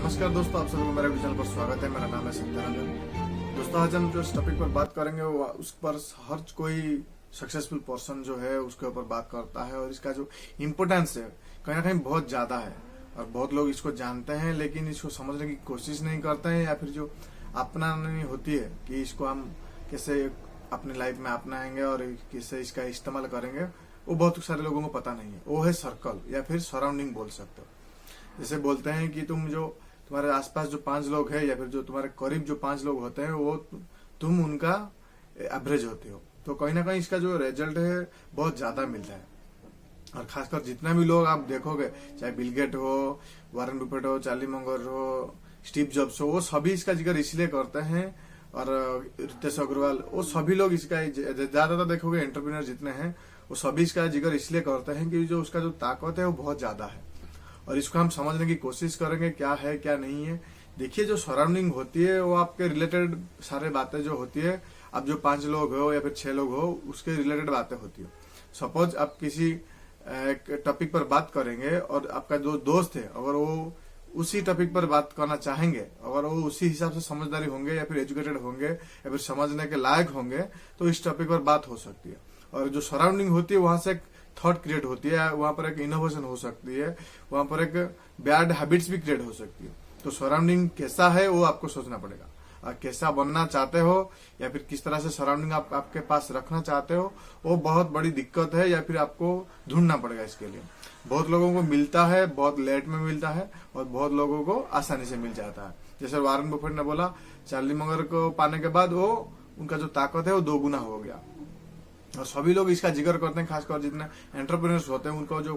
नमस्कार दोस्तों, आप सभी को मेरे चैनल पर स्वागत है। मेरा नाम है सत्यरंजन। दोस्तों, आज हम जो इस टॉपिक पर बात करेंगे वो उस पर हर कोई सक्सेसफुल पर्सन जो है उसके ऊपर बात करता है और इसका जो इम्पोर्टेंस है कहीं ना कहीं बहुत ज्यादा है और बहुत लोग इसको जानते हैं लेकिन इसको समझने की कोशिश नहीं करते हैं या फिर जो अपनानी होती है कि इसको हम कैसे अपनी लाइफ में अपनाएंगे और कैसे इसका इस्तेमाल करेंगे वो बहुत सारे लोगों को पता नहीं है। वो है सर्कल या फिर सराउंडिंग बोल सकते हो। जैसे बोलते हैं कि तुम्हारे आसपास जो 5 लोग हैं या फिर जो तुम्हारे करीब जो 5 लोग होते हैं वो तुम उनका एवरेज होते हो। तो कहीं ना कहीं इसका जो रिजल्ट है बहुत ज्यादा मिलता है। और खासकर जितना भी लोग आप देखोगे, चाहे बिल गेट हो, वारेन बफेट हो, चार्ली मंगर हो, स्टीव जॉब्स हो, वो सभी इसका जिक्र इसलिए करते हैं। और रितेश अग्रवाल, वो सभी लोग इसका ज्यादातर देखोगे एंटरप्रेन्योर जितने हैं वो सभी इसका जिक्र इसलिए करते हैं कि जो उसका जो ताकत है वो बहुत ज्यादा है। और इसको हम समझने की कोशिश करेंगे क्या है क्या नहीं है। देखिए, जो सराउंडिंग होती है वो आपके रिलेटेड सारे बातें जो होती है, आप जो 5 लोग हो या फिर 6 लोग हो उसके रिलेटेड बातें होती है। सपोज आप किसी एक टॉपिक पर बात करेंगे और आपका जो दोस्त है अगर वो उसी टॉपिक पर बात करना चाहेंगे, अगर वो उसी हिसाब से समझदारी होंगे या फिर एजुकेटेड होंगे या फिर समझने के लायक होंगे तो इस टॉपिक पर बात हो सकती है। और जो सराउंडिंग होती है वहां से थॉट क्रिएट होती है, वहां पर एक इनोवेशन हो सकती है, वहां पर एक बैड हैबिट्स भी क्रिएट हो सकती है। तो सराउंडिंग कैसा है वो आपको सोचना पड़ेगा। और कैसा बनना चाहते हो या फिर किस तरह से सराउंडिंग आपके पास रखना चाहते हो वो बहुत बड़ी दिक्कत है या फिर आपको ढूंढना पड़ेगा। इसके लिए बहुत लोगों को मिलता है, बहुत लेट में मिलता है और बहुत लोगों को आसानी से मिल जाता है। जैसे वारेन बफेट ने बोला, चार्ली मंगर को पाने के बाद वो उनका जो ताकत है वो 2 गुना हो गया। और सभी लोग इसका जिक्र करते हैं, खासकर जितने एंटरप्रेन्योर्स होते हैं उनको जो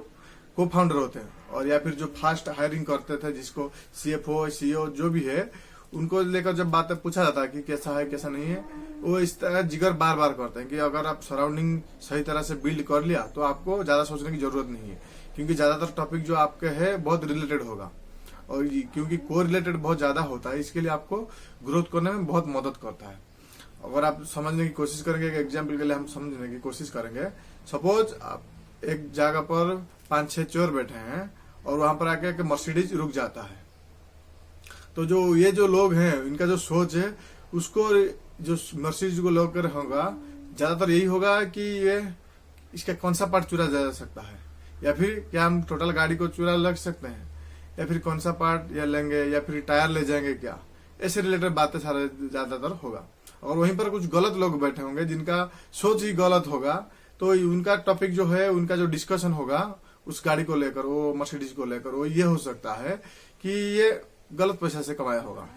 को फाउंडर होते हैं और या फिर जो फास्ट हायरिंग करते थे, जिसको सीएफओ सीईओ जो भी है उनको लेकर जब बातें पूछा जाता है कि कैसा है कैसा नहीं है, वो इस तरह जिक्र बार बार करते हैं कि अगर आप सराउंडिंग सही तरह से बिल्ड कर लिया तो आपको ज्यादा सोचने की जरूरत नहीं है, क्योंकि ज्यादातर टॉपिक जो आपके है बहुत रिलेटेड होगा। और क्योंकि को रिलेटेड बहुत ज्यादा होता है इसके लिए आपको ग्रोथ करने में बहुत मदद करता है। अगर आप समझने की कोशिश करेंगे, एक एग्जाम्पल के लिए हम समझने की कोशिश करेंगे। सपोज आप एक जगह पर 5-6 चोर बैठे हैं और वहां पर आके मर्सिडीज रुक जाता है। तो जो लोग हैं इनका जो सोच है उसको जो मर्सिडीज को लोग कर होगा ज्यादातर यही होगा कि ये इसका कौन सा पार्ट चुरा जा सकता है या फिर क्या हम टोटल गाड़ी को चुरा लग सकते हैं या फिर कौन सा पार्ट या लेंगे या फिर टायर ले जाएंगे क्या, ऐसे रिलेटेड बातें सारे ज्यादातर होगा। और वहीं पर कुछ गलत लोग बैठे होंगे जिनका सोच ही गलत होगा तो उनका टॉपिक जो है, उनका जो डिस्कशन होगा उस गाड़ी को लेकर, वो मर्सिडीज को लेकर, वो ये हो सकता है कि ये गलत पैसा से कमाया होगा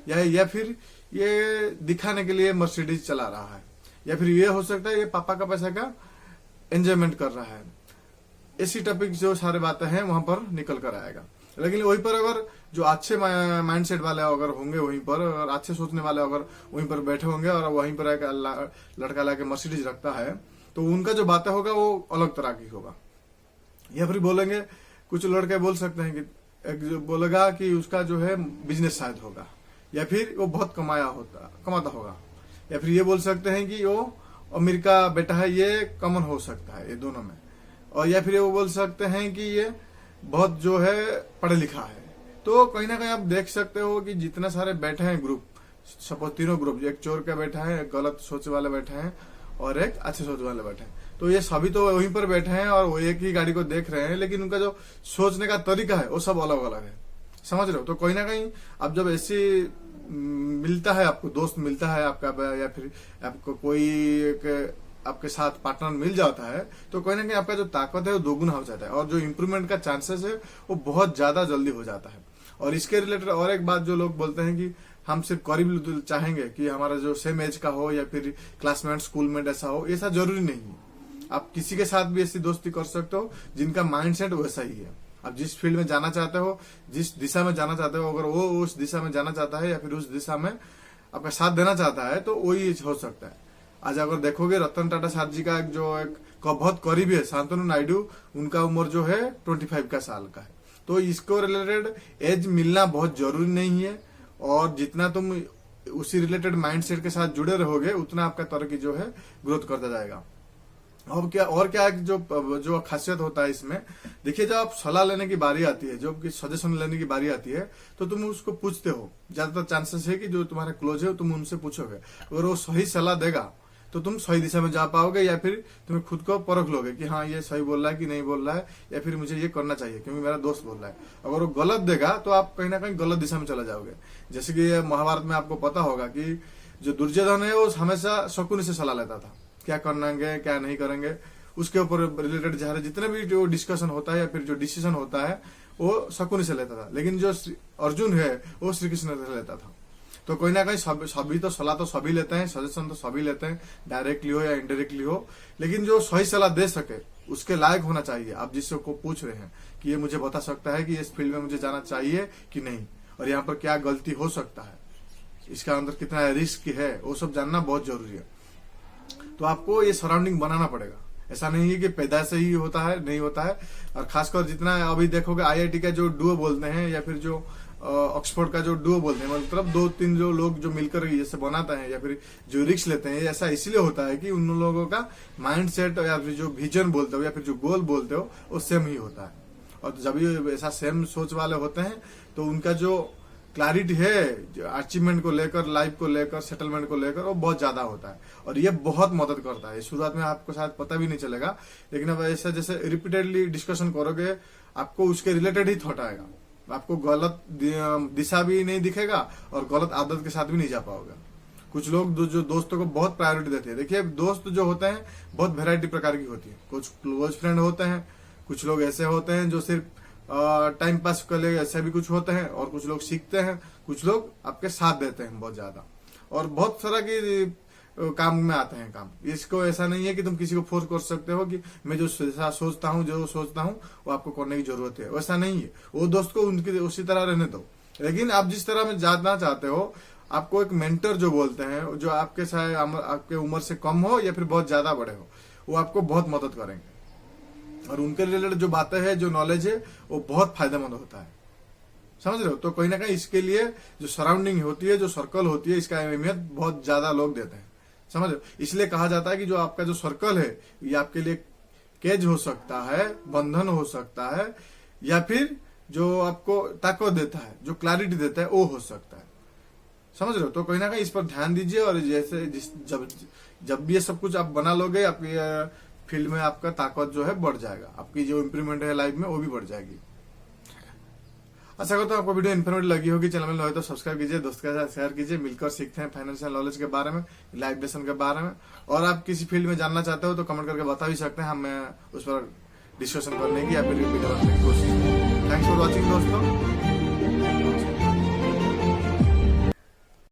या फिर ये दिखाने के लिए मर्सिडीज चला रहा है या फिर ये हो सकता है ये पापा का पैसा का एंजॉयमेंट कर रहा है। ऐसी टॉपिक जो सारे बातें हैं वहां पर निकल कर आएगा। लेकिन वहीं पर अगर जो अच्छे माइंडसेट वाले अगर होंगे वहीं पर, और अच्छे सोचने वाले अगर वहीं पर बैठे होंगे और वहीं पर एक लड़का लाके मर्सिडीज रखता है तो उनका जो बातें होगा वो अलग तरह की होगा। या फिर बोलेंगे, कुछ लड़के बोल सकते हैं कि एक जो बोलेगा कि उसका जो है बिजनेस शायद होगा या फिर वो बहुत कमाता होगा, या फिर ये बोल सकते हैं कि वो अमीर का बेटा है, ये कॉमन हो सकता है ये दोनों में। और या फिर वो बोल सकते हैं कि ये बहुत जो है पढ़ा लिखा है। तो कहीं ना कहीं आप देख सकते हो कि जितने सारे बैठे हैं ग्रुप, सपोज 3 ग्रुप, एक चोर का बैठा है, एक गलत सोच वाले बैठे हैं और एक अच्छे सोच वाले बैठे हैं। तो ये सभी तो वहीं पर बैठे हैं और वो एक ही गाड़ी को देख रहे हैं, लेकिन उनका जो सोचने का तरीका है वो सब अलग अलग है। समझ रहे हो? तो कहीं ना कहीं अब जब ऐसी मिलता है, आपको दोस्त मिलता है आपका, या फिर आपको कोई एक आपके साथ पार्टनर मिल जाता है तो कहीं ना कहीं आपका जो ताकत है वो 2 गुना हो जाता है और जो इम्प्रूवमेंट का चांसेस है वो बहुत ज्यादा जल्दी हो जाता है। और इसके रिलेटेड और एक बात जो लोग बोलते हैं कि हम सिर्फ करीब चाहेंगे कि हमारा जो सेम एज का हो या फिर क्लासमेट स्कूलमेट ऐसा हो, ऐसा जरूरी नहीं है। आप किसी के साथ भी ऐसी दोस्ती कर सकते हो जिनका माइंडसेट वैसा ही है। आप जिस फील्ड में जाना चाहते हो, जिस दिशा में जाना चाहते हो, अगर वो उस दिशा में जाना चाहता है या फिर उस दिशा में आपका साथ देना चाहता है तो वही हो सकता है। आज अगर देखोगे रतन टाटा सर जी का एक बहुत करीबी है शांतनु नायडू, उनका उम्र जो है 25 का साल का है। तो इसको रिलेटेड एज मिलना बहुत जरूरी नहीं है और जितना तुम उसी रिलेटेड माइंडसेट के साथ जुड़े रहोगे उतना आपका तरक्की जो है ग्रोथ करता जाएगा। और क्या है कि जो खासियत होता है इसमें, देखिए जब आप सलाह लेने की बारी आती है, जब कि सजेशन लेने की बारी आती है, तो तुम उसको पूछते हो। ज्यादातर चांसेस है कि जो तुम्हारे क्लोज है तुम उनसे पूछोगे, अगर वो सही सलाह देगा तो तुम सही दिशा में जा पाओगे, या फिर तुम्हें खुद को परख लोगे कि हाँ ये सही बोल रहा है कि नहीं बोल रहा है, या फिर मुझे ये करना चाहिए क्योंकि मेरा दोस्त बोल रहा है। अगर वो गलत देगा तो आप कहीं ना कहीं गलत दिशा में चले जाओगे। जैसे कि महाभारत में आपको पता होगा कि जो दुर्योधन है वो हमेशा शकुनी से सलाह लेता था, क्या करेंगे क्या नहीं करेंगे, उसके ऊपर रिलेटेड जहाँ जितने भी जो डिस्कशन होता है या फिर जो डिसीजन होता है वो शकुनी से लेता था। लेकिन जो अर्जुन है वो श्री कृष्ण से लेता था। तो कोई ना कहीं सभी तो सलाह तो सभी लेते हैं, सजेशन तो सभी लेते हैं, डायरेक्टली हो या इनडायरेक्टली हो, लेकिन जो सही सलाह दे सके उसके लायक होना चाहिए। आप जिससे को पूछ रहे हैं कि ये मुझे बता सकता है कि इस फील्ड में मुझे जाना चाहिए कि नहीं, और यहाँ पर क्या गलती हो सकता है, इसका अंदर कितना रिस्क है, वो सब जानना बहुत जरूरी है। तो आपको ये सराउंडिंग बनाना पड़ेगा। ऐसा नहीं है कि पैदा से ही होता है, नहीं होता है। और खासकर जितना अभी देखोगे आईआईटी का जो डुओ बोलते हैं या फिर जो ऑक्सफोर्ड का जो डुओ बोलते हैं, मतलब 2-3 जो लोग जो मिलकर जैसे बनाते हैं या फिर जो रिस्क लेते हैं, ऐसा इसलिए होता है कि उन लोगों का माइंड सेट या फिर जो विजन बोलते हो या फिर जो गोल बोलते हो वो सेम ही होता है। और जब ये ऐसा सेम सोच वाले होते हैं तो उनका जो क्लैरिटी है अचीवमेंट को लेकर, लाइफ को लेकर, सेटलमेंट को लेकर, वो बहुत ज्यादा होता है। और ये बहुत मदद करता है। शुरुआत में आपको शायद पता भी नहीं चलेगा, लेकिन अब ऐसा जैसे रिपीटेडली डिस्कशन करोगे आपको उसके रिलेटेड ही थॉट आएगा। आपको गलत दिशा भी नहीं दिखेगा और गलत आदत के साथ भी नहीं जा पाओगे। कुछ लोग जो दोस्तों को बहुत प्रायोरिटी देते हैं, देखिए दोस्त जो होते हैं बहुत वैरायटी प्रकार की होती है। कुछ क्लोज फ्रेंड होते हैं, कुछ लोग ऐसे होते हैं जो सिर्फ टाइम पास कर ले, ऐसे भी कुछ होते हैं, और कुछ लोग सीखते हैं, कुछ लोग आपके साथ देते हैं बहुत ज्यादा, और बहुत सारा की काम में आते हैं काम। इसको ऐसा नहीं है कि तुम किसी को फोर्स कर सकते हो कि मैं जो सोचता हूँ वो आपको करने की जरूरत है, वैसा नहीं है। वो दोस्त को उनकी उसी तरह रहने दो, लेकिन आप जिस तरह में जाना चाहते हो, आपको एक मेंटर जो बोलते हैं, जो आपके शायद आपके उम्र से कम हो या फिर बहुत ज्यादा बड़े हो, वो आपको बहुत मदद करेंगे। और उनके रिलेटेड जो बातें हैं, जो नॉलेज है, वो बहुत फायदेमंद होता है। समझ रहे हो? तो कहीं ना कहीं इसके लिए जो सराउंडिंग होती है, जो सर्कल होती है, इसका अहमियत बहुत ज्यादा लोग देते हैं। समझ रहे हो? इसलिए कहा जाता है कि जो आपका जो सर्कल है ये आपके लिए केज हो सकता है, बंधन हो सकता है, या फिर जो आपको ताकत देता है, जो क्लैरिटी देता है, वो हो सकता है। समझ रहे हो? तो कहीं ना कहीं इस पर ध्यान दीजिए। और जैसे जब भी ये सब कुछ आप बना लोगे, आपकी फील्ड में आपका ताकत जो है बढ़ जाएगा, आपकी जो इंप्रूवमेंट है लाइफ में वो भी बढ़ जाएगी। आशा करता हूँ आपको वीडियो इन्फॉर्मेटिव लगी होगी। चैनल में नए तो सब्सक्राइब कीजिए, दोस्त के साथ शेयर कीजिए। मिलकर सीखते हैं फाइनेंशियल नॉलेज के बारे में, लाइफ लेसन के बारे में। और आप किसी फील्ड में जानना चाहते हो तो कमेंट करके बता भी सकते हैं, हम उस पर डिस्कशन करने की या फिर वीडियो बनाने की कोशिश करेंगे। थैंक्स फॉर वॉचिंग दोस्तों।